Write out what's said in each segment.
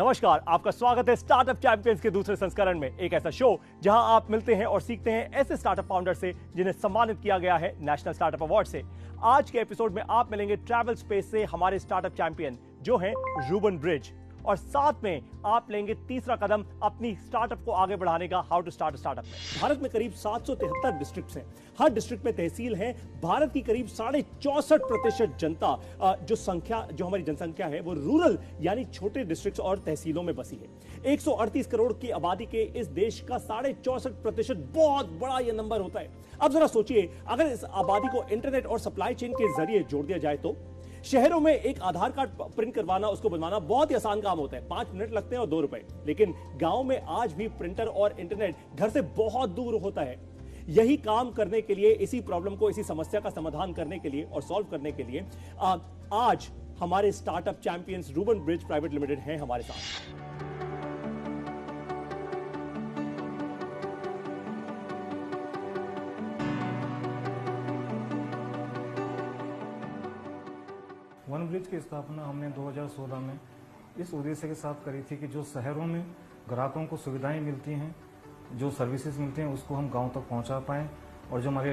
नमस्कार, आपका स्वागत है स्टार्टअप चैंपियंस के दूसरे संस्करण में। एक ऐसा शो जहां आप मिलते हैं और सीखते हैं ऐसे स्टार्टअप फाउंडर से जिन्हें सम्मानित किया गया है नेशनल स्टार्टअप अवार्ड से। आज के एपिसोड में आप मिलेंगे ट्रैवल स्पेस से हमारे स्टार्टअप चैंपियन जो हैं रूबन ब्रिज, और साथ में आप लेंगे तीसरा कदम अपनी स्टार्टअप को आगे बढ़ाने का, हाउ टू स्टार्ट स्टार्टअप में। भारत में करीब 773 डिस्ट्रिक्ट्स हैं, हर डिस्ट्रिक्ट में तहसील है। भारत की करीब 64.5% जनता जो हमारी जनसंख्या है वो रूरल यानी छोटे डिस्ट्रिक्ट्स और तहसीलों में बसी है। 138 करोड़ की आबादी के इस देश का 64.5% बहुत बड़ा यह नंबर होता है। अब जरा सोचिए, अगर इस आबादी को इंटरनेट और सप्लाई चेन के जरिए जोड़ दिया जाए तो शहरों में एक आधार कार्ड प्रिंट करवाना, उसको बनवाना बहुत ही आसान काम होता है, 5 मिनट लगते हैं और 2 रुपए। लेकिन गांव में आज भी प्रिंटर और इंटरनेट घर से बहुत दूर होता है। यही काम करने के लिए, इसी प्रॉब्लम को, इसी समस्या का समाधान करने के लिए और सॉल्व करने के लिए आज हमारे startup champions Rurban Bridge private limited हैं हमारे साथ। वन ब्रिज की स्थापना हमने 2016 में इस उद्देश्य के साथ करी थी कि जो शहरों में ग्राहकों को सुविधाएं मिलती हैं, जो सर्विसेज मिलते हैं, उसको हम गांव तक पहुंचा पाएं और जो हमारे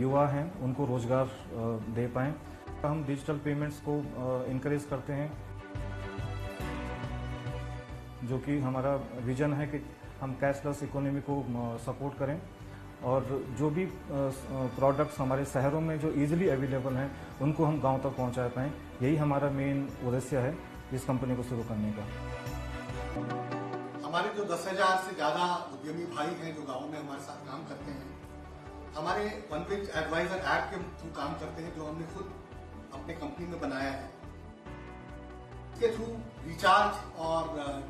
युवा हैं उनको रोजगार दे पाएं। हम डिजिटल पेमेंट्स को इनकरेज करते हैं, जो कि हमारा विजन है कि हम कैशलेस इकोनॉमी को सपोर्ट करें और जो भी प्रोडक्ट्स हमारे शहरों में जो इजीली अवेलेबल हैं उनको हम गांव तक पहुंचा पाएं। यही हमारा मेन उद्देश्य है इस कंपनी को शुरू करने का। हमारे जो 10,000 से ज़्यादा उद्यमी भाई हैं जो गांव में हमारे साथ काम करते हैं, हमारे वन ब्रिज एडवाइजर ऐप के थ्रू काम करते हैं, जो हमने खुद अपने कंपनी में बनाया है। इसके थ्रू रिचार्ज और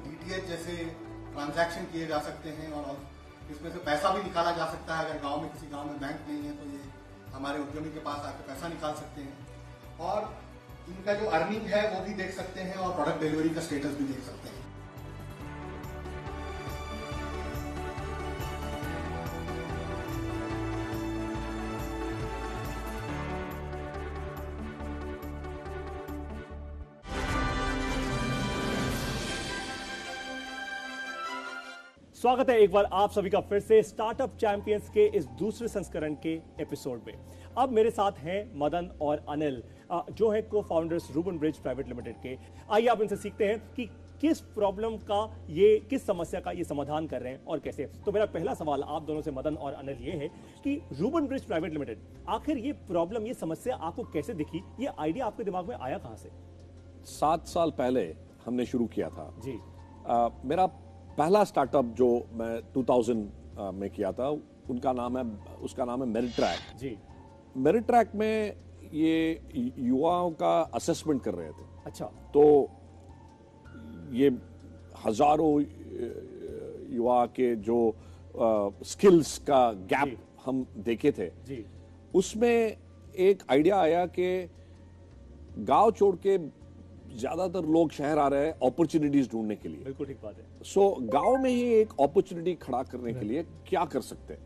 डीटीएच जैसे ट्रांजैक्शन किए जा सकते हैं और इसमें से पैसा भी निकाला जा सकता है। अगर गांव में किसी गांव में बैंक नहीं है तो ये हमारे उद्यमी के पास आकर पैसा निकाल सकते हैं और इनका जो अर्निंग है वो भी देख सकते हैं और प्रोडक्ट डिलीवरी का स्टेटस भी देख सकते हैं। स्वागत है एक बार आप सभी का फिर से स्टार्टअप चैंपियंस के इस दूसरे संस्करण के एपिसोड में। अब मेरे साथ हैं मदन और अनिल, जो है cofounders Rurban Bridge private limited के। आइए आप इनसे सीखते हैं कि किस प्रॉब्लम का किस समस्या का ये समाधान कर रहे हैं और कैसे। तो मेरा पहला सवाल आप दोनों से, मदन और अनिल, ये है कि रूबन ब्रिज प्राइवेट लिमिटेड, आखिर ये प्रॉब्लम, ये समस्या आपको कैसे दिखी? ये आइडिया आपके दिमाग में आया कहां से? 7 साल पहले हमने शुरू किया था जी। मेरा पहला स्टार्टअप जो मैं 2000 में किया था, उसका नाम है मेरिट्रैक जी। मेरिट्रैक में ये युवाओं का असेसमेंट कर रहे थे। अच्छा। तो ये हजारों युवा के जो स्किल्स का गैप हम देखे थे जी। उसमें एक आइडिया आया कि गांव छोड़ के ज्यादातर लोग शहर आ रहे हैं अपॉर्चुनिटीज ढूंढने के लिए। बिल्कुल ठीक बात है। सो गांव में ही एक अपॉर्चुनिटी खड़ा करने के लिए क्या कर सकते हैं,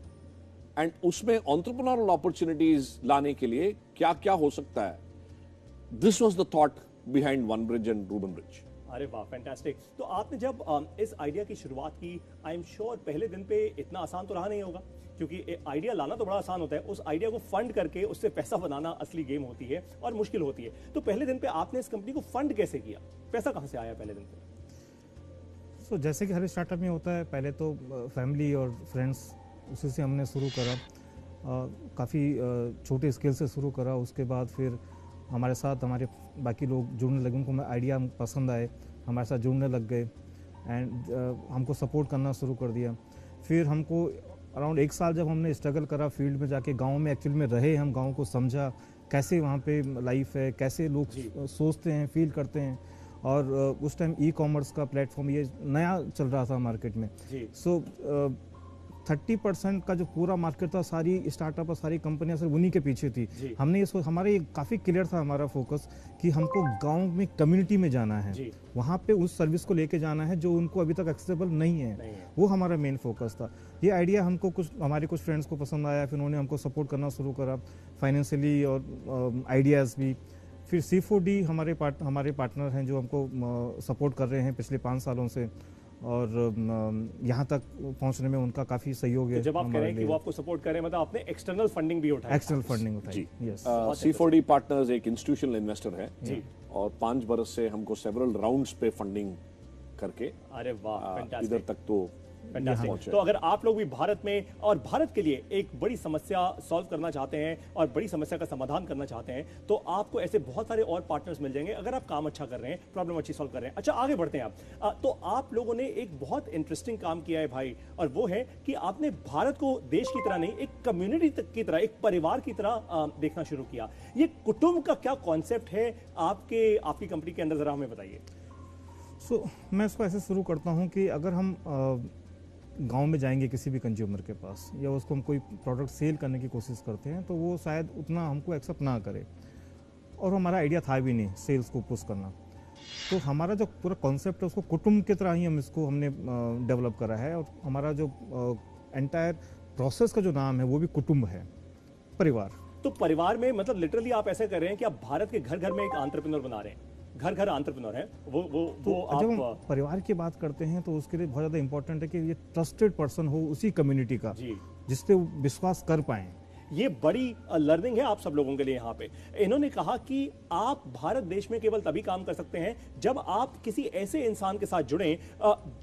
एंड उसमें एंटरप्रेन्योरल अपॉर्चुनिटीज लाने के लिए क्या क्या हो सकता है। This was the thought behind OneBridge and Rurban Bridge. अरे वाह, फैंटास्टिक। तो आपने जब इस आइडिया की शुरुआत की, आई एम श्योर पहले दिन पे इतना आसान तो रहा नहीं होगा, क्योंकि आइडिया लाना तो बड़ा आसान होता है, उस आइडिया को फंड करके उससे पैसा बनाना असली गेम होती है और मुश्किल होती है। तो पहले दिन पे आपने इस कंपनी को फंड कैसे किया? पैसा कहां से आया पहले दिन पे? जैसे कि हर स्टार्टअप में होता है, पहले तो फैमिली और फ्रेंड्स, उसी से हमने शुरू करा। काफ़ी छोटे स्केल से शुरू करा। उसके बाद फिर हमारे साथ हमारे बाकी लोग जुड़ने लगे, उनको आइडिया पसंद आए, हमारे साथ जुड़ने लग गए एंड हमको सपोर्ट करना शुरू कर दिया। फिर हमको अराउंड 1 साल जब हमने स्ट्रगल करा, फील्ड में जाके गांव में एक्चुअली में रहे, हम गांव को समझा, कैसे वहाँ पे लाइफ है, कैसे लोग सोचते हैं, फील करते हैं। और उस टाइम ई-कॉमर्स का प्लेटफॉर्म ये नया चल रहा था मार्केट में। सो 30% का जो पूरा मार्केट था, सारी स्टार्टअप और सारी कंपनियां सिर्फ उन्हीं के पीछे थी। हमने ये हमारे काफ़ी क्लियर था हमारा फोकस कि हमको गांव में कम्युनिटी में जाना है, वहाँ पे उस सर्विस को लेके जाना है जो उनको अभी तक एक्सेसिबल नहीं है। वो हमारा मेन फोकस था। ये आइडिया हमको हमारे कुछ फ्रेंड्स को पसंद आया, फिर उन्होंने हमको सपोर्ट करना शुरू करा फाइनेंशियली और आइडियाज़ भी। फिर C4D हमारे पार्टनर हैं जो हमको सपोर्ट कर रहे हैं पिछले 5 सालों से, और यहाँ तक पहुँचने में उनका काफ़ी सहयोग है। तो जब आप कह रहे हैं कि वो आपको सपोर्ट कर रहे हैं, मतलब आपने एक्सटर्नल फंडिंग भी उठाई? एक्सटर्नल फंडिंग उठाई, यस। C4D पार्टनर्स एक इंस्टीट्यूशनल इन्वेस्टर है जी, और 5 बरस से हमको सेवरल राउंड्स पे फंडिंग करके अरे वाह, इधर तक तो फैंटास्टिक। तो अगर आप लोग भी भारत में और भारत के लिए एक बड़ी समस्या सॉल्व करना चाहते हैं और बड़ी समस्या का समाधान करना चाहते हैं, तो आपको ऐसे बहुत सारे और पार्टनर्स मिल जाएंगे अगर आप काम अच्छा कर रहे हैं, प्रॉब्लम अच्छी सॉल्व कर रहे हैं। अच्छा, आगे बढ़ते हैं आप। तो आप लोगों ने एक बहुत इंटरेस्टिंग काम किया है भाई, और वो है कि आपने भारत को देश की तरह नहीं, एक कम्युनिटी की तरह, एक परिवार की तरह देखना शुरू किया। ये कुटुंब का क्या कॉन्सेप्ट है आपकी कंपनी के अंदर, जरा हमें बताइए। मैं इसको ऐसे शुरू करता हूँ कि अगर हम गांव में जाएंगे किसी भी कंज्यूमर के पास, या उसको हम कोई प्रोडक्ट सेल करने की कोशिश करते हैं, तो वो शायद उतना हमको एक्सेप्ट ना करे, और हमारा आइडिया था भी नहीं सेल्स को पुश करना। तो हमारा जो पूरा कॉन्सेप्ट है उसको कुटुंब की तरह ही हमने डेवलप करा है, और हमारा जो एंटायर प्रोसेस का जो नाम है वो भी कुटुंब है, परिवार। तो परिवार में मतलब लिटरली आप ऐसे कर रहे हैं कि आप भारत के घर घर में एक एंटरप्रेन्योर बना रहे हैं, घर घर एंटरप्रेन्योर है वो जब हम परिवार की बात करते हैं तो उसके लिए बहुत ज़्यादा इंपॉर्टेंट है कि ये ट्रस्टेड पर्सन हो उसी कम्युनिटी का, जिस पे विश्वास कर पाएं। ये बड़ी लर्निंग है आप सब लोगों के लिए। यहाँ पे इन्होंने कहा कि आप भारत देश में केवल तभी काम कर सकते हैं जब आप किसी ऐसे इंसान के साथ जुड़ें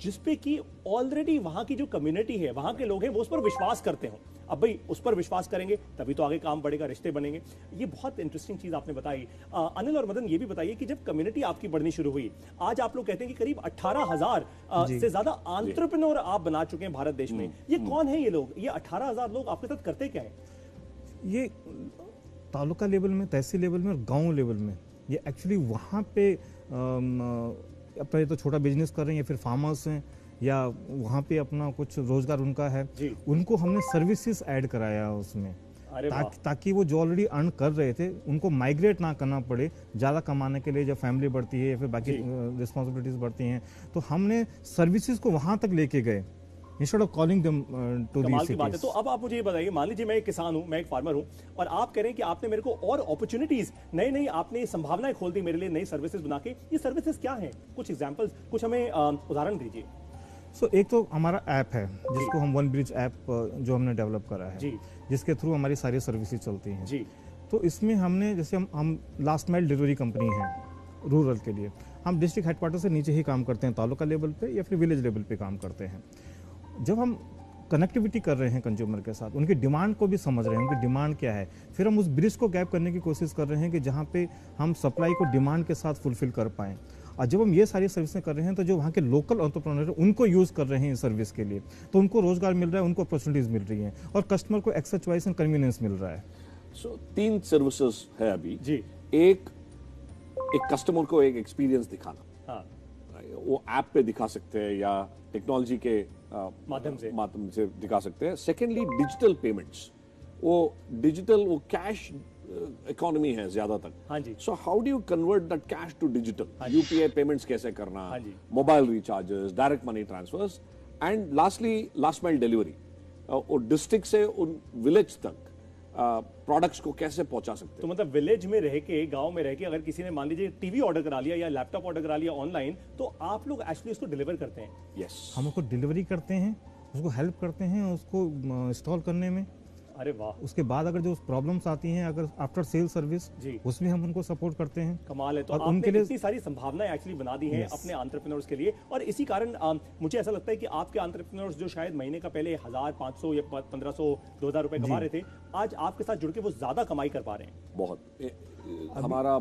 जिसपे कि ऑलरेडी वहां की जो कम्युनिटी है, वहां के लोग हैं, वो उस पर विश्वास करते हो। अब भाई उस पर विश्वास करेंगे तभी तो आगे काम बढ़ेगा, रिश्ते बनेंगे। ये बहुत इंटरेस्टिंग चीज आपने बताई। अनिल और मदन, ये भी बताइए कि जब कम्युनिटी आपकी बढ़नी शुरू हुई, आज आप लोग कहते हैं कि करीब 18,000 से ज्यादा एंटरप्रेन्योर आप बना चुके हैं भारत देश में। ये कौन है ये लोग? ये 18,000 लोग आपके साथ करते क्या है? ये तालुका लेवल में, तहसील लेवल में और गांव लेवल में, ये एक्चुअली वहाँ पे अपना ये तो छोटा बिजनेस कर रहे हैं, या फिर फार्मर्स हैं, या वहाँ पे अपना कुछ रोजगार उनका है, उनको हमने सर्विसेज ऐड कराया उसमें, ताकि वो जो ऑलरेडी अर्न कर रहे थे उनको माइग्रेट ना करना पड़े ज़्यादा कमाने के लिए। जब फैमिली बढ़ती है या फिर बाकी रिस्पॉन्सिबिलिटीज बढ़ती हैं, तो हमने सर्विसेज को वहाँ तक लेके गए instead of calling them to the कमाल की बात है। तो अब आप मुझे ये बताइए, मान लीजिए मैं एक किसान हूँ, मैं एक फार्मर हूँ, और आप कह रहे हैं कि आपने मेरे को और अपॉर्चुनिटीज, नई आपने संभावनाएं खोल दी मेरे लिए, नई सर्विसेज बना के। ये सर्विसेज क्या हैं? कुछ एग्जांपल्स, कुछ हमें उदाहरण दीजिए। एक तो हमारा ऐप है जिसको हम वन ब्रिज ऐप जो हमने डेवलप करा है, जिसके थ्रू हमारी सारी सर्विसेज चलती हैं जी। तो इसमें हमने, जैसे हम लास्ट माइल डिलीवरी कंपनी है रूरल के लिए, हम डिस्ट्रिक्ट हेडक्वार्टर से नीचे ही काम करते हैं, तालुका लेवल पे या फिर विलेज लेवल पे काम करते हैं। जब हम कनेक्टिविटी कर रहे हैं कंज्यूमर के साथ, उनकी डिमांड को भी समझ रहे हैं, उनकी डिमांड क्या है, फिर हम उस ब्रिज को गैप करने की कोशिश कर रहे हैं कि जहाँ पे हम सप्लाई को डिमांड के साथ फुलफिल कर पाएँ। और जब हम ये सारी सर्विसें कर रहे हैं, तो जो वहाँ के लोकल एंटरप्रेन्योर हैं उनको यूज़ कर रहे हैं इस सर्विस के लिए, तो उनको रोजगार मिल रहा है, उनको अपॉर्चुनिटीज मिल रही हैं, और कस्टमर को एक्सेस चॉइस एंड कन्वीनियंस मिल रहा है। 3 सर्विसेज है अभी जी। एक कस्टमर को एक एक्सपीरियंस दिखाना, वो ऐप पे दिखा सकते हैं या टेक्नोलॉजी के माध्यम से दिखा सकते हैं। सेकेंडली डिजिटल पेमेंट्स, वो कैश इकोनॉमी है ज्यादातर। हाँ जी। So how do you convert that cash to digital? UPI payments कैसे करना, mobile recharges, direct money transfers, and lastly last mile delivery, और डिस्ट्रिक्ट से उन विलेज तक प्रोडक्ट्स को कैसे पहुंचा सकते हैं। तो मतलब विलेज में रह के, गांव में रह के, अगर किसी ने मान लीजिए टीवी ऑर्डर करा लिया या लैपटॉप ऑर्डर करा लिया ऑनलाइन, तो आप लोग एक्चुअली उसको डिलीवर करते हैं? यस, हम उसको डिलीवरी करते हैं, उसको हेल्प करते हैं उसको इंस्टॉल करने में। अरे वाह। उसके बाद अगर जो प्रॉब्लम्स आती हैं, अगर आफ्टर सेल सर्विस, उसमें हम उनको सपोर्ट करते हैं। कमाल है। तो आपने उनके लिए इतनी सारी संभावनाएं एक्चुअली बना दी हैं अपने एंटरप्रेन्योर्स के लिए, और इसी कारण मुझे ऐसा लगता है कि आपके एंटरप्रेन्योर्स जो शायद महीने का पहले 1,500 या 1,500 2,000 रुपए कमा रहे थे, आज आपके साथ जुड़ के वो ज्यादा कमाई कर पा रहे हैं। बहुत। हमारा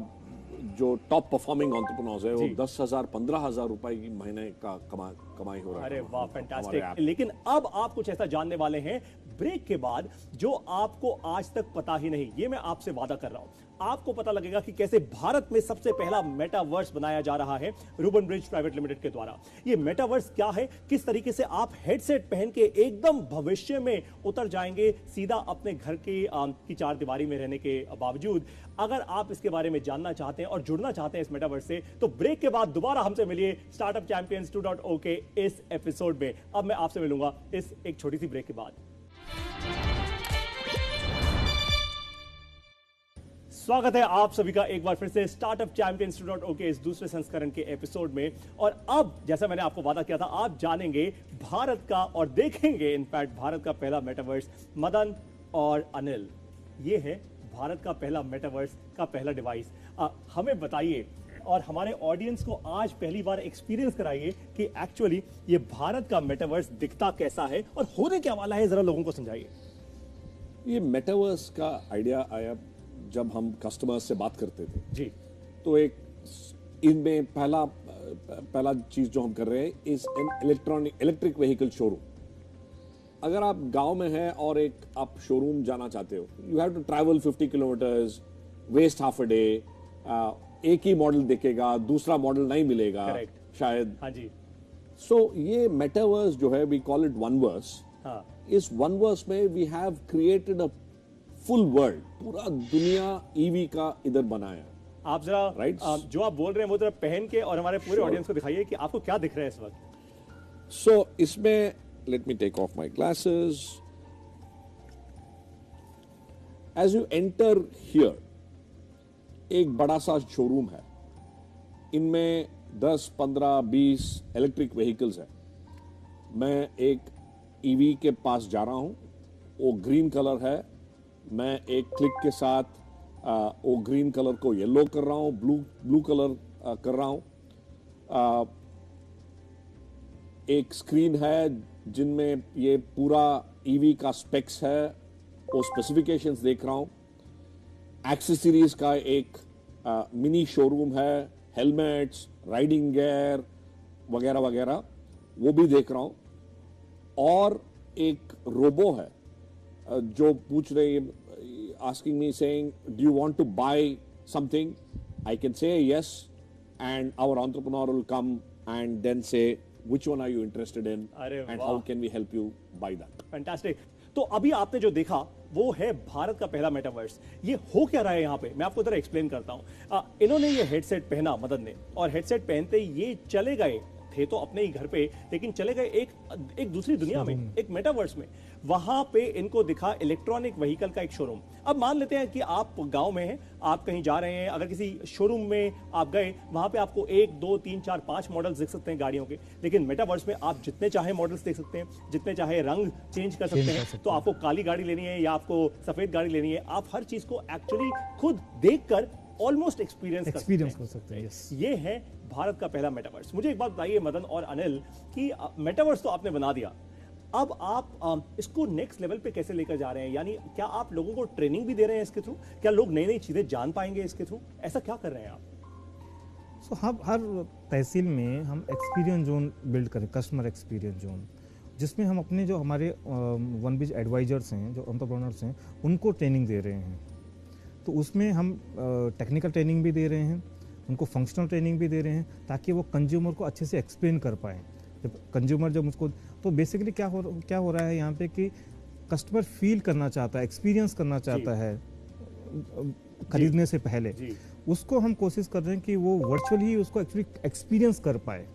जो टॉप परफॉर्मिंग एंटरप्रेन्योर्स है वो 10,000 15,000 रुपए की महीने का कमाई हो रहा है। अरे वाह, फैंटास्टिक। लेकिन अब आप कुछ ऐसा जानने वाले हैं ब्रेक के बाद जो आपको आज तक पता ही नहीं। ये मैं आपसे वादा कर रहा हूं, आपको पता लगेगा कि कैसे भारत में सबसे पहला मेटावर्स बनाया जा रहा है रूबन ब्रिज प्राइवेट लिमिटेड के द्वारा। ये मेटावर्स क्या है, किस तरीके से आप हेडसेट पहन के एकदम भविष्य में उतर जाएंगे, सीधा अपने घर की 4 दीवारी में रहने के बावजूद। अगर आप इसके बारे में जानना चाहते हैं और जुड़ना चाहते हैं इस मेटावर्स से, तो ब्रेक के बाद दोबारा हमसे मिलिए स्टार्टअप चैंपियंस 2.0 के इस एपिसोड में। अब मैं आपसे मिलूंगा इस एक छोटी सी ब्रेक के बाद। स्वागत है आप सभी का एक बार फिर से स्टार्टअप चैंपियंस के इस दूसरे संस्करण के एपिसोड में। और अब जैसा मैंने आपको वादा किया था, आप जानेंगे भारत का और देखेंगे इनफैक्ट भारत का पहला मेटावर्स। मदन और अनिल, ये है भारत का पहला मेटावर्स का पहला डिवाइस। हमें बताइए और हमारे ऑडियंस को आज पहली बार एक्सपीरियंस कराइए कि एक्चुअली ये भारत का मेटावर्स दिखता कैसा है और होने क्या वाला है, जरा लोगों को समझाइए। ये मेटावर्स का आइडिया आया जब हम कस्टमर्स से बात करते थे जी। तो एक इनमें पहला चीज जो हम कर रहे हैं is an electric vehicle showroom. अगर आप गांव में हैं और एक आप शोरूम जाना चाहते हो, you have to travel 50 kilometres, waste half a day, एक ही मॉडल दिखेगा, दूसरा मॉडल नहीं मिलेगा शायद। हाँ जी। सो ये मेटावर्स जो है, वी कॉल इट वनवर्स। हाँ। इस वनवर्स में we have created a full world, पूरा दुनिया ईवी का इधर बनाया। आप जरा जो आप बोल रहे हैं वो जरा पहन के और हमारे पूरे ऑडियंस को दिखाइए कि आपको क्या दिख रहा है इस वक्त। सो इसमें let me take off my glasses. As you enter here, एक बड़ा सा शोरूम है। इनमें 10, 15, 20 इलेक्ट्रिक व्हीकल्स है। मैं एक ईवी के पास जा रहा हूं, वो ग्रीन कलर है। मैं एक क्लिक के साथ वो ग्रीन कलर को येलो कर रहा हूं, ब्लू कलर कर रहा हूं। एक स्क्रीन है जिनमें ये पूरा ईवी का स्पेक्स है, वो स्पेसिफिकेशंस देख रहा हूं। एक्सेसरीज का एक मिनी शोरूम है, हेलमेट्स, राइडिंग गियर वगैरह वगैरह, वो भी देख रहा हूं। और एक रोबो है जो पूछ रही है, asking me saying, do you want to buy something? I can say yes, and our entrepreneur will come and then say, which one are you interested in, and how can we help you buy that? Fantastic. तो अभी आपने जो देखा वो है भारत का पहला metaverse. ये हो क्या रहा है यहाँ पे, मैं आपको जरा एक्सप्लेन करता हूँ। इन्होंने ये हेडसेट पहना, मदन ने, और हेडसेट पहनते ही ये चले गए थे तो अपने ही घर पे, लेकिन चले गए एक दूसरी दुनिया में, एक मेटावर्स में। वहां पे इनको दिखा इलेक्ट्रॉनिक व्हीकल का एक शोरूम। अब मान लेते हैं कि आप गांव में हैं, आप कहीं जा रहे हैं, अगर किसी शोरूम में आप गए, वहां पे आपको 1, 2, 3, 4, 5 मॉडल्स दिख सकते हैं गाड़ियों के, लेकिन मेटावर्स में आप जितने चाहे मॉडल्स देख सकते हैं, जितने चाहे रंग चेंज कर सकते हैं। तो आपको काली गाड़ी लेनी है या आपको सफेद गाड़ी लेनी है, आप हर चीज को एक्चुअली खुद देखकर ऑलमोस्ट एक्सपीरियंस कर सकते हैं। ये है भारत का पहला मेटावर्स। मुझे एक बात बताइए मदन और अनिल कि मेटावर्स तो आपने बना दिया, अब आप इसको नेक्स्ट लेवल पे कैसे लेकर जा रहे हैं? यानी क्या आप लोगों को ट्रेनिंग भी दे रहे हैं इसके थ्रू? क्या लोग नई नई चीजें जान पाएंगे इसके थ्रू? ऐसा क्या कर रहे हैं आप? सो हर तहसील में हम एक्सपीरियंस जोन बिल्ड करें, कस्टमर एक्सपीरियंस जोन, जिसमें हम अपने जो हमारे वनबिज एडवाइजर्स हैं, जो एंटरप्रेन्योर्स हैं, उनको ट्रेनिंग दे रहे हैं। तो उसमें हम टेक्निकल ट्रेनिंग भी दे रहे हैं, उनको फंक्शनल ट्रेनिंग भी दे रहे हैं, ताकि वो कंज्यूमर को अच्छे से एक्सप्लेन कर पाएँ। जब कंज्यूमर जब उसको, तो बेसिकली क्या हो रहा है यहाँ पे कि कस्टमर फील करना चाहता है, एक्सपीरियंस करना चाहता है खरीदने से पहले। उसको हम कोशिश कर रहे हैं कि वो वर्चुअली ही उसको एक्चुअली एक्सपीरियंस कर पाए,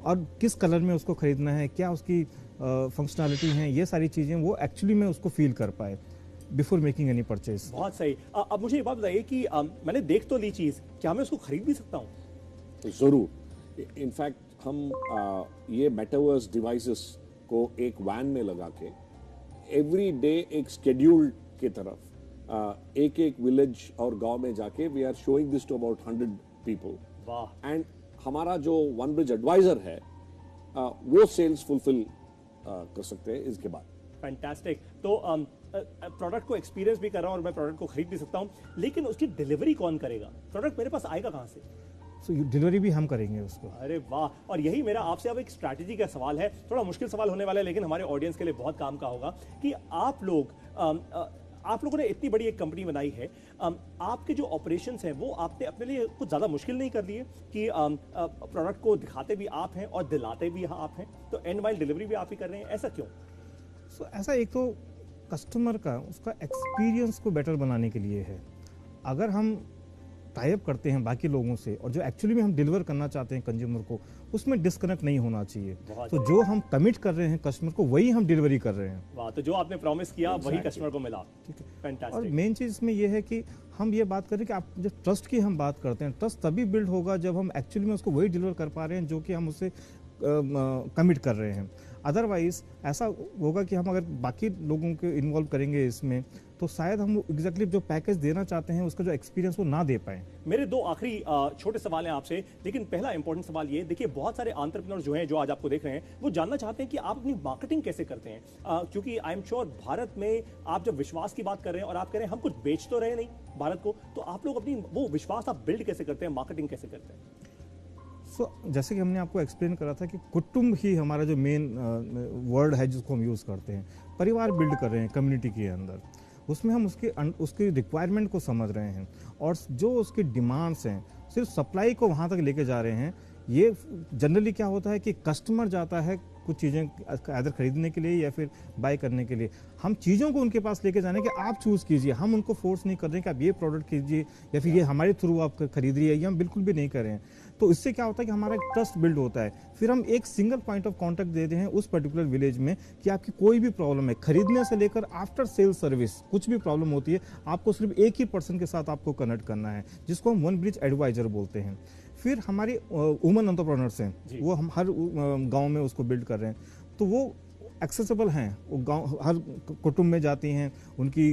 और किस कलर में उसको खरीदना है, क्या उसकी फंक्शनैलिटी है, ये सारी चीज़ें वो एक्चुअली में उसको फील कर पाए बिफोर मेकिंग एनी परचेज। बहुत सही। अब मुझे एक बात बताइए कि मैंने देख तो ली चीज़, क्या मैं उसको खरीद भी सकता हूँ? जरूर। इनफैक्ट हम ये मेटावर्स डिवाइसेस को एक वैन में लगा के एवरी डे एक शेड्यूल की तरफ एक एक विलेज और गांव में जाके we are showing this to about 100 people. वाह। एंड हमारा जो वनब्रिज एडवाइजर है वो सेल्स फुलफिल कर सकते हैं इसके बाद। फैंटास्टिक। तो प्रोडक्ट को एक्सपीरियंस भी कर रहा हूँ और मैं प्रोडक्ट को खरीद भी सकता हूँ, लेकिन उसकी डिलीवरी कौन करेगा? प्रोडक्ट मेरे पास आएगा कहाँ से? डिलीवरी भी हम करेंगे उसको। अरे वाह। और यही मेरा आपसे अब एक स्ट्रैटेजी का सवाल है, थोड़ा मुश्किल सवाल होने वाला है, लेकिन हमारे ऑडियंस के लिए बहुत काम का होगा कि आप लोगों ने इतनी बड़ी एक कंपनी बनाई है, आपके जो ऑपरेशंस हैं वो आपने अपने लिए कुछ ज़्यादा मुश्किल नहीं कर लिए कि प्रोडक्ट को दिखाते भी आप हैं और दिलाते भी आप हैं, तो एंड माइल डिलीवरी भी आप ही कर रहे हैं, ऐसा क्यों? ऐसा एक तो कस्टमर का उसका एक्सपीरियंस को बेटर बनाने के लिए है। अगर हम टाइप करते हैं बाकी लोगों से और जो एक्चुअली में हम डिलीवर करना चाहते हैं कंज्यूमर को, उसमें डिस्कनेक्ट नहीं होना चाहिए। तो जो हम कमिट कर रहे हैं कस्टमर को, वही हम डिलीवरी कर रहे हैं। वाह, तो जो आपने प्रॉमिस किया वही कस्टमर को मिला। ठीक है। फैंटास्टिक। और मेन चीज़ इसमें यह है कि हम ये बात करें कि आप जो ट्रस्ट की हम बात करते हैं, ट्रस्ट तभी बिल्ड होगा जब हम एक्चुअली में उसको वही डिलीवर कर पा रहे हैं जो कि हम उससे कमिट कर रहे हैं। अदरवाइज ऐसा होगा कि हम अगर बाकी लोगों को इन्वॉल्व करेंगे इसमें, तो शायद हम एग्जैक्टली जो पैकेज देना चाहते हैं उसका जो एक्सपीरियंस वो ना दे पाए। मेरे दो आखिरी छोटे सवाल हैं आपसे, लेकिन पहला इंपॉर्टेंट सवाल ये, देखिए बहुत सारे एंटरप्रेन्योर जो हैं, जो आज आपको देख रहे हैं, वो जानना चाहते हैं कि आप अपनी मार्केटिंग कैसे करते हैं, क्योंकि आई एम श्योर भारत में आप जब विश्वास की बात कर रहे हैं और आप कह रहे हैं हम कुछ बेच तो रहे नहीं भारत को, तो आप लोग अपनी वो विश्वास आप बिल्ड कैसे करते हैं, मार्केटिंग कैसे करते हैं? जैसे कि हमने आपको एक्सप्लेन करा था कि कुटुंब ही हमारा जो मेन वर्ड है जिसको हम यूज़ करते हैं, परिवार बिल्ड कर रहे हैं कम्युनिटी के अंदर, उसमें हम उसकी रिक्वायरमेंट को समझ रहे हैं और जो उसकी डिमांड्स हैं सिर्फ सप्लाई को वहाँ तक लेके जा रहे हैं। ये जनरली क्या होता है कि कस्टमर जाता है कुछ चीज़ें इधर खरीदने के लिए या फिर बाय करने के लिए, हम चीज़ों को उनके पास लेके जाने कि आप चूज़ कीजिए, हम उनको फोर्स नहीं कर रहे हैं कि आप ये प्रोडक्ट कीजिए या फिर ये हमारे थ्रू आप खरीद रही है, ये हम बिल्कुल भी नहीं कर रहे हैं। तो इससे क्या होता है कि हमारा एक ट्रस्ट बिल्ड होता है। फिर हम एक सिंगल पॉइंट ऑफ कांटेक्ट देते हैं उस पर्टिकुलर विलेज में कि आपकी कोई भी प्रॉब्लम है, खरीदने से लेकर आफ्टर सेल सर्विस कुछ भी प्रॉब्लम होती है, आपको सिर्फ एक ही पर्सन के साथ आपको कनेक्ट करना है, जिसको हम वन ब्रिज एडवाइजर बोलते हैं। फिर हमारे वुमन एंटरप्रेन्योर्स हैं, वो हम हर गांव में उसको बिल्ड कर रहे हैं, तो वो एक्सेसिबल हैं, वो गांव हर कुटुंब में जाती हैं, उनकी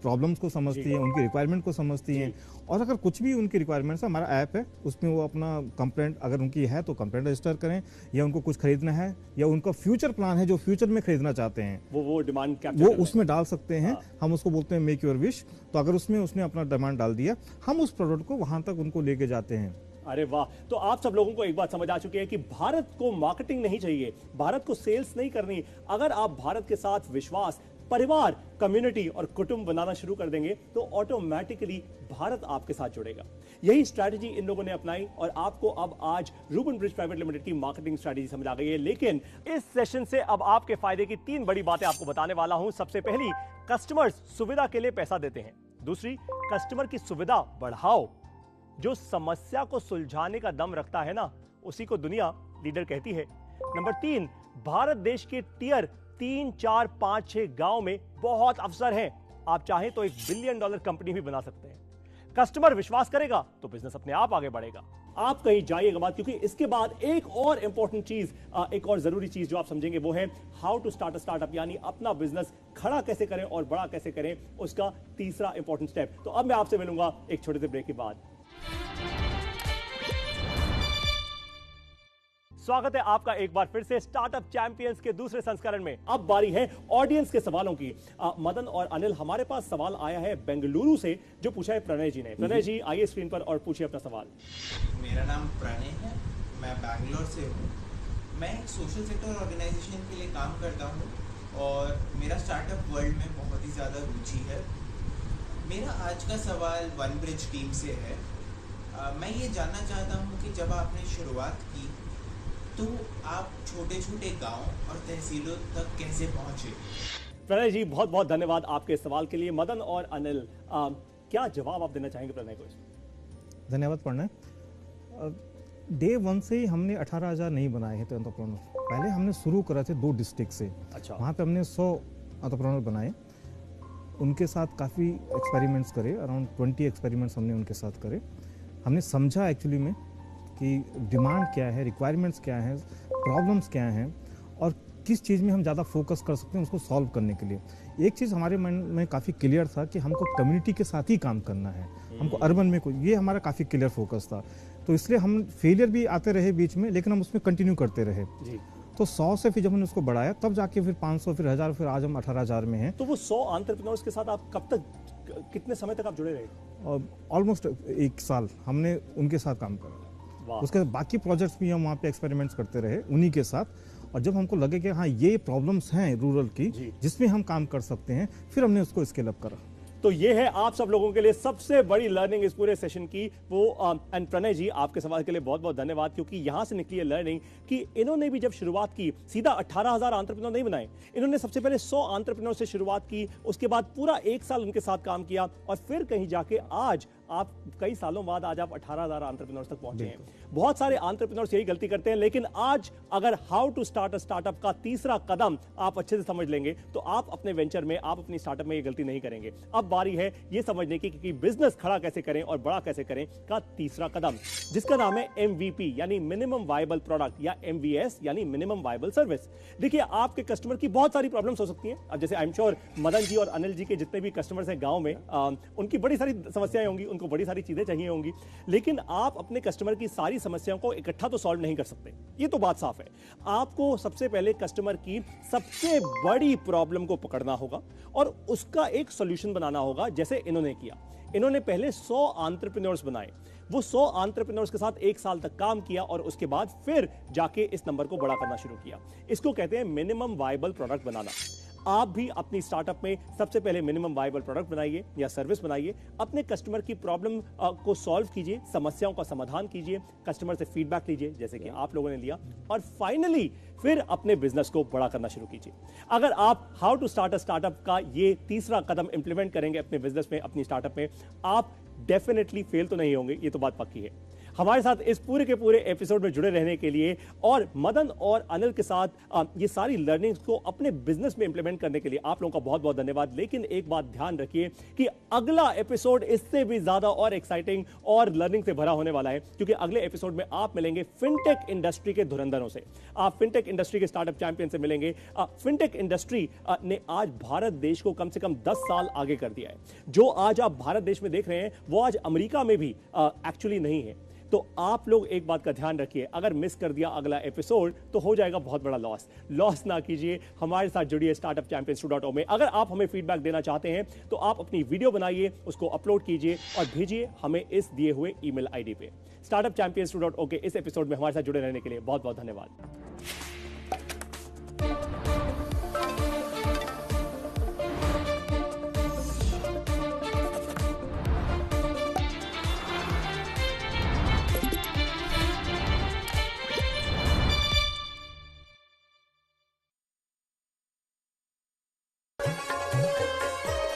प्रॉब्लम्स को समझती हैं, उनकी रिक्वायरमेंट को समझती हैं, और अगर कुछ भी उनकी रिक्वायरमेंट्स है, हमारा ऐप है, उसमें वो अपना कंप्लेंट अगर उनकी है तो कंप्लेंट रजिस्टर करें, या उनको कुछ खरीदना है या उनका फ्यूचर प्लान है जो फ्यूचर में खरीदना चाहते हैं, वो डिमांड वो उसमें डाल सकते हैं। हम उसको बोलते हैं मेक योर विश। तो अगर उसमें उसने अपना डिमांड डाल दिया, हम उस प्रोडक्ट को वहां तक उनको लेके जाते हैं। अरे वाह, तो आप सब लोगों को एक बात समझ आ चुकी है कि भारत को मार्केटिंग नहीं चाहिए, भारत को सेल्स नहीं करनी। अगर आप भारत के साथ विश्वास, परिवार, कम्युनिटी और कुटुंब बनाना शुरू कर देंगे तो ऑटोमेटिकली भारत आपके साथ जुड़ेगा। यही स्ट्रैटेजी इन लोगों ने अपनाई और आपको अब आज रूबन ब्रिज प्राइवेट लिमिटेड की मार्केटिंग स्ट्रैटेजी समझ आ गई है। लेकिन इस सेशन से अब आपके फायदे की 3 बड़ी बातें आपको बताने वाला हूं। सबसे पहली, कस्टमर्स सुविधा के लिए पैसा देते हैं। दूसरी, कस्टमर की सुविधा बढ़ाओ। जो समस्या को सुलझाने का दम रखता है ना, उसी को दुनिया लीडर कहती है। नंबर 3, भारत देश के टियर 3, 4, 5, 6 गांव में बहुत अवसर हैं। आप चाहें तो $1 बिलियन कंपनी भी बना सकते हैं। कस्टमर विश्वास करेगा तो बिजनेस अपने आप आगे बढ़ेगा। आप कहीं जाइएगा मत, क्योंकि इसके बाद एक और इंपॉर्टेंट चीज, एक और जरूरी चीज जो आप समझेंगे वो है how to start a startup, यानी अपना बिजनेस खड़ा कैसे करें और बड़ा कैसे करें, उसका तीसरा इंपॉर्टेंट स्टेप। तो अब मैं आपसे मिलूंगा एक छोटे से ब्रेक के बाद। स्वागत है आपका एक बार फिर से स्टार्टअप चैंपियंस के दूसरे संस्करण में। अब बारी है ऑडियंस के सवालों की। मदन और अनिल, हमारे पास सवाल आया है बेंगलुरु से, जो पूछा है प्रणय जी ने। प्रणय जी आइए स्क्रीन पर और पूछिए अपना सवाल। मेरा नाम प्रणय है, मैं बैंगलोर से हूँ। मैं एक सोशल सेक्टर ऑर्गेनाइजेशन के लिए काम करता हूँ और मेरा स्टार्टअप वर्ल्ड में बहुत ही ज़्यादा रुचि है। मेरा आज का सवाल वन ब्रिज टीम से है। मैं ये जानना चाहता हूँ कि जब आपने शुरुआत की तो आप छोटे छोटे गांव और तहसीलों तक कैसे पहुंचे? प्रणय जी बहुत बहुत धन्यवाद आपके सवाल के लिए। मदन और अनिल, क्या जवाब आप देना चाहेंगे प्रणय को इसमें? धन्यवाद प्रणय। डे 1 से ही हमने 18,000 नहीं बनाए थे एंटरप्रेन्योर। पहले हमने शुरू करा थे 2 डिस्ट्रिक्ट से। अच्छा। वहाँ पे हमने 100 एंटरप्रेन्योर बनाए, उनके साथ काफ़ी एक्सपेरिमेंट्स करे, अराउंड 20 एक्सपेरिमेंट्स हमने उनके साथ करे। हमने समझा एक्चुअली में कि डिमांड क्या है, रिक्वायरमेंट्स क्या हैं, प्रॉब्लम्स क्या हैं और किस चीज़ में हम ज़्यादा फोकस कर सकते हैं उसको सॉल्व करने के लिए। एक चीज़ हमारे मन में काफ़ी क्लियर था कि हमको कम्युनिटी के साथ ही काम करना है, हमको अर्बन में कोई, ये हमारा काफ़ी क्लियर फोकस था। तो इसलिए हम फेलियर भी आते रहे बीच में, लेकिन हम उसमें कंटिन्यू करते रहे जी। तो 100 से फिर जब हमने उसको बढ़ाया, तब जाके फिर 500, फिर 1000, फिर आज हम 18,000 में हैं। तो वो 100 एंटरप्रेन्योर्स के साथ आप कब तक, कितने समय तक आप जुड़े रहे? ऑलमोस्ट 1 साल हमने उनके साथ काम करा। उसके बाकी प्रोजेक्ट्स भी हम वहाँ पे एक्सपेरिमेंट्स करते रहे उन्हीं के साथ, और जब हमको लगे कि हाँ ये प्रॉब्लम्स हैं रूरल की जिसमें हम काम कर सकते हैं, फिर हमने उसको स्केल अप करा। तो ये है आप सब लोगों के लिए सबसे बड़ी लर्निंग इस पूरे सेशन की। वो एंड प्रणय जी आपके सवाल के लिए बहुत बहुत धन्यवाद, क्योंकि यहां से निकली है लर्निंग कि इन्होंने भी जब शुरुआत की सीधा 18,000 एंटरप्रेन्योर नहीं बनाए, इन्होंने सबसे पहले 100 एंटरप्रेन्योर से शुरुआत की, उसके बाद पूरा 1 साल उनके साथ काम किया और फिर कहीं जाके आज आप कई सालों बाद आज आप 18,000 एंटरप्रेन्योर्स तक पहुंचे हैं। बहुत सारे एंटरप्रेन्योर्स यही गलती करते हैं, लेकिन आज अगर how to start a startup का तीसरा कदम आप अच्छे से समझ लेंगे तो आप अपने वेंचर में, आप अपनी स्टार्टअप में ये गलती नहीं करेंगे। अब बारी है ये समझने की कि बिजनेस खड़ा कैसे करें और बड़ा कैसे करें का तीसरा कदम, जिसका नाम है MVP यानी मिनिमम वायबल प्रोडक्ट या MVS यानी मिनिमम वायबल सर्विस। देखिए, आपके कस्टमर की बहुत सारी प्रॉब्लम्स हो सकती हैं। अब जैसे I am sure Madan ji और अनिल जी के जितने भी कस्टमर्स हैं गांव में, उनकी बड़ी सारी समस्याएं होंगी, उनको बड़ी सारी चीजें चाहिए होंगी, लेकिन आप अपने कस्टमर की सारी समस्याओं को इकट्ठा तो सॉल्व नहीं कर सकते, ये तो बात साफ है। आपको सबसे पहले कस्टमर की सबसे बड़ी प्रॉब्लम को पकड़ना होगा और उसका एक सॉल्यूशन बनाना होगा, जैसे इन्होंने किया। इन्होंने पहले 100 एंटरप्रेन्योर्स बनाए, वो 100 एंटरप्रेन्योर्स के साथ 1 साल तक काम किया और उसके बाद फिर जाके इस नंबर को बड़ा करना शुरू किया। इसको कहते हैं मिनिमम वायबल प्रोडक्ट बनाना। आप भी अपनी स्टार्टअप में सबसे पहले मिनिमम वायबल प्रोडक्ट बनाइए या सर्विस बनाइए, अपने कस्टमर की प्रॉब्लम को सॉल्व कीजिए, समस्याओं का समाधान कीजिए, कस्टमर से फीडबैक लीजिए जैसे कि आप लोगों ने लिया, और फाइनली फिर अपने बिजनेस को बड़ा करना शुरू कीजिए। अगर आप how to start a startup का ये तीसरा कदम इंप्लीमेंट करेंगे अपने बिजनेस में, अपनी स्टार्टअप में, आप डेफिनेटली फेल तो नहीं होंगे, ये तो बात पक्की है। हमारे साथ इस पूरे के पूरे एपिसोड में जुड़े रहने के लिए और मदन और अनिल के साथ ये सारी लर्निंग्स को अपने बिजनेस में इंप्लीमेंट करने के लिए आप लोगों का बहुत बहुत धन्यवाद। लेकिन एक बात ध्यान रखिए कि अगला एपिसोड इससे भी ज्यादा और एक्साइटिंग और लर्निंग से भरा होने वाला है, क्योंकि अगले एपिसोड में आप मिलेंगे फिनटेक इंडस्ट्री के धुरंधरों से, आप फिनटेक इंडस्ट्री के स्टार्टअप चैंपियन से मिलेंगे। फिनटेक इंडस्ट्री ने आज भारत देश को कम से कम 10 साल आगे कर दिया है। जो आज आप भारत देश में देख रहे हैं वो आज अमेरिका में भी एक्चुअली नहीं है। तो आप लोग एक बात का ध्यान रखिए, अगर मिस कर दिया अगला एपिसोड तो हो जाएगा बहुत बड़ा लॉस ना कीजिए। हमारे साथ जुड़िए स्टार्टअप चैंपियंस 2.0 में। अगर आप हमें फीडबैक देना चाहते हैं तो आप अपनी वीडियो बनाइए, उसको अपलोड कीजिए और भेजिए हमें इस दिए हुए ईमेल आईडी पे। स्टार्टअप चैंपियंस 2.0 के इस एपिसोड में हमारे साथ जुड़े रहने के लिए बहुत बहुत धन्यवाद।